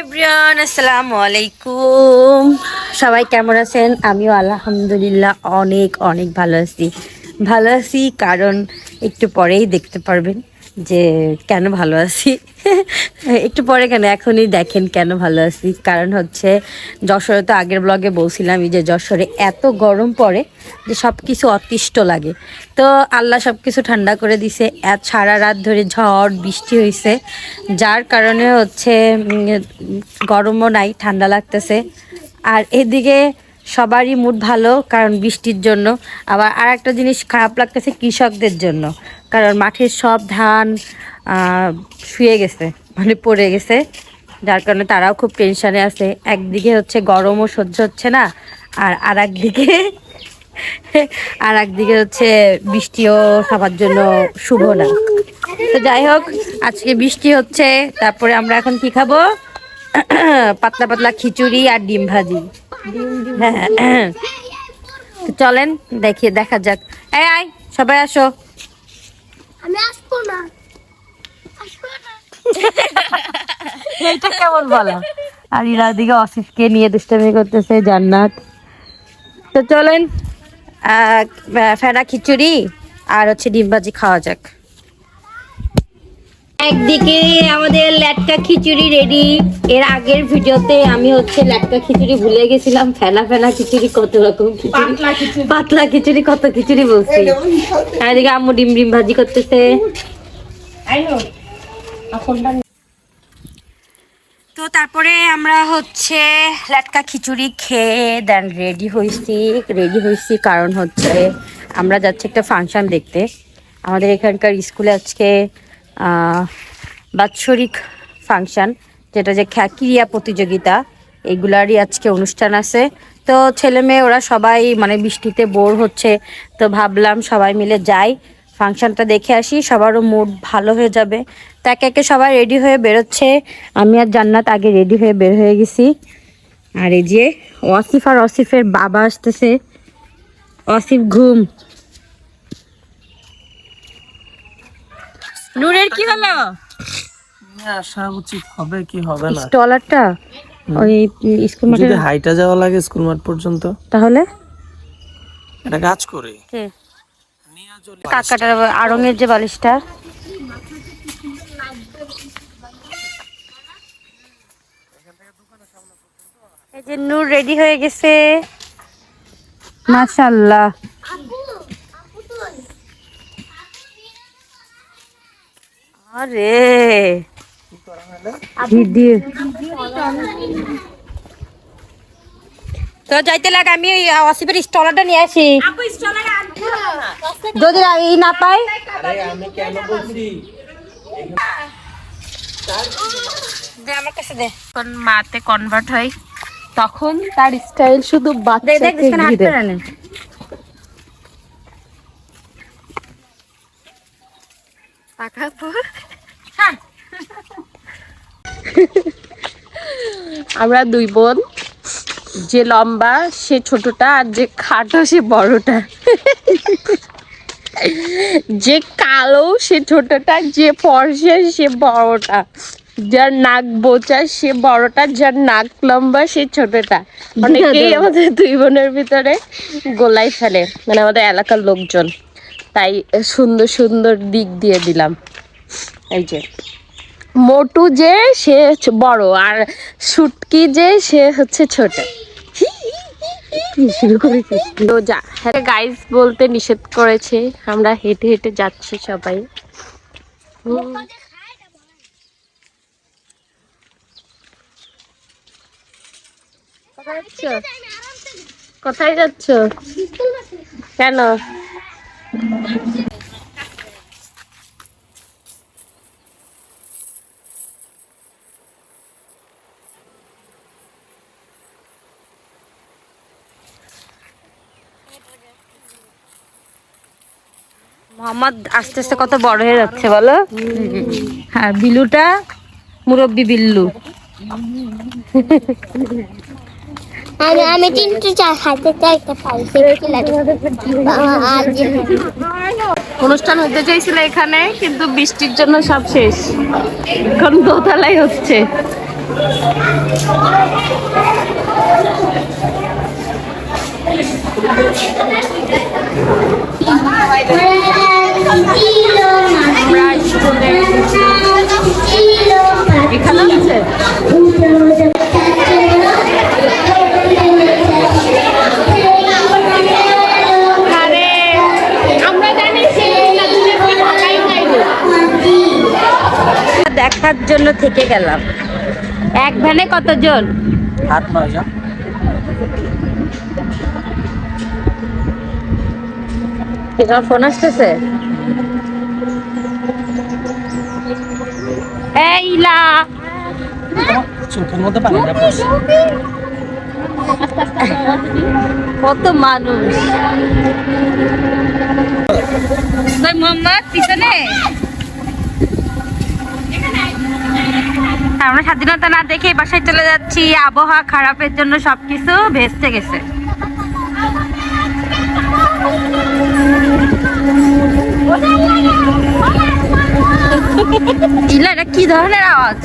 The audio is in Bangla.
এভরিওয়ান, আসসালামু আলাইকুম। সবাই কেমন আছেন? আমিও আলহামদুলিল্লাহ অনেক অনেক ভালো আছি কারণ একটু পরেই দেখতে পারবেন যে কেন ভালো আছি। একটু পরে কেন, এখনই দেখেন কেন ভালো আছি। কারণ হচ্ছে যশোরে তো আগের ব্লগে বলছিলামই যে যশোরে এত গরম পড়ে যে সব কিছু অতিষ্ঠ লাগে। তো আল্লাহ সব কিছু ঠান্ডা করে দিছে। সারা রাত ধরে ঝড় বৃষ্টি হয়েছে, যার কারণে হচ্ছে গরমও নাই, ঠান্ডা লাগতেছে। আর এদিকে সবারই মুড ভালো কারণ বৃষ্টির জন্য। আবার আর একটা জিনিস খারাপ লাগতেছে কৃষকদের জন্য, কারণ মাঠের সব ধান শুয়ে গেছে, মানে পড়ে গেছে, যার কারণে তারাও খুব টেনশানে আছে। একদিকে হচ্ছে গরমও সহ্য হচ্ছে না, আর একদিকে হচ্ছে বৃষ্টিও সবার জন্য শুভ না। তো যাই হোক, আজকে বৃষ্টি হচ্ছে, তারপরে আমরা এখন কি খাবো? পাতলা পাতলা খিচুড়ি আর ডিম ভাজি। হ্যাঁ, চলেন দেখা যাক। আয় সবাই আসো। আমি আসবো না। এইটা কেমন বলা? আর ইরা দিকে অসিফকে নিয়ে দুষ্টামি করতেছে জান্নাত। তো চলেন ফেনা খিচুড়ি আর হচ্ছে ডিম ভাজি খাওয়া যাক। একদিকে আমাদের ল্যাটকা খিচুড়ি রেডি। এর আগের ভিডিওতে আমি হচ্ছে ল্যাটকা খিচুড়ি ভুলে গেছিলাম, ফেনা খিচুড়ি কত রকম খিচুড়ি, পাতলা খিচুড়ি কত খিচুড়ি বলছি। আর এদিকে আম্মু ডিম ভাজি করতেছে। তো তারপরে আমরা হচ্ছে ল্যাটকা খিচুড়ি খেয়ে দেন রেডি হয়েছি কারণ হচ্ছে আমরা যাচ্ছি একটা ফাংশন দেখতে। আমাদের এখানকার স্কুলে আজকে বাৎসরিক ফাংশন, যেটা যে ক্রীড়া প্রতিযোগিতা, এগুলারই আজকে অনুষ্ঠান আছে। তো ছেলে মেয়ে ওরা সবাই মানে বৃষ্টিতে বোর হচ্ছে, তো ভাবলাম সবাই মিলে যাই, ফাংশনটা দেখে আসি, সবারও মুড ভালো হয়ে যাবে। তো একে একে সবাই রেডি হয়ে বেরোচ্ছে। আমি আর জান্নাত আগে রেডি হয়ে বের হয়ে গেছি। আর এই যে ওয়াসিফ আর অসিফের বাবা আসতেছে। অসিফ ঘুম। নূরের কি হলো? আসা উচিত হবে কি হবে না, স্টলারটা ওই স্কুল মাঠে যদি হাইটা যাওয়া লাগে স্কুল মাঠ পর্যন্ত, তাহলে একটা কাজ করে কাকাটার আড়ঙের যে বালিশটা, এই যে নূর রেডি হয়ে গেছে মাশাআল্লাহ। আরে তো যাইতে লাগে, আমি অসিফের স্টলারটা নিয়ে আসি যদি এই না পাই। আমার কাছে দে। কোন মাতে কনভার্ট হয় তখন তার স্টাইল শুধু বাচ্চাকে ঘিরে। আমরা দুই বোন, যে লম্বা সে ছোটটা আর যে খাটো সে বড়টা, যে কালো সে ছোটটা, যে ফর্সা সে বড়টা, যার নাক বোচা সে বড়টা, যার নাক লম্বা সে ছোটটা। অনেকেই আমাদের দুই বোনের ভিতরে গোলাই ফেলে, মানে আমাদের এলাকার লোকজন। তাই সুন্দর সুন্দর দিক দিয়ে দিলাম। এই যে মোটু যে সে বড়, আর শুটকি যে সে হচ্ছে ছোট। শুরু করেছিস তো যা। হ্যাঁ গাইস বলতে নিষেধ করেছে, আমরা হেঁটে হেঁটে যাচ্ছি সবাই। কোথায় যাচ্ছ? কেন? মোহাম্মদ আস্তে আস্তে কত বড় হয়ে যাচ্ছে বলো। হ্যাঁ, বিলুটা মুরব্বি বিল্লু। আমি তিনটে চার হাতে চাইতে পারি। অনুষ্ঠান হতে চাইছিল এখানে, কিন্তু বৃষ্টির জন্য সব শেষ। এখন দোতলায় হচ্ছে। এখানে আছে দেখার জন্য থেকে গেলাম। এক ভ্যানে কতজন? হাত মাজা তোমার ফোন আসতেছে? এই লা চোখের মধ্যে পানি না পড়ছে। কত মানুষ। মোহাম্মদ পিছনে আমরা স্বাধীনতা না দেখে বাসায় চলে যাচ্ছি। আবহাওয়া খারাপের জন্য সবকিছু ভেস্তে গেছে। ইলা, এটা কি ধরনের আওয়াজ?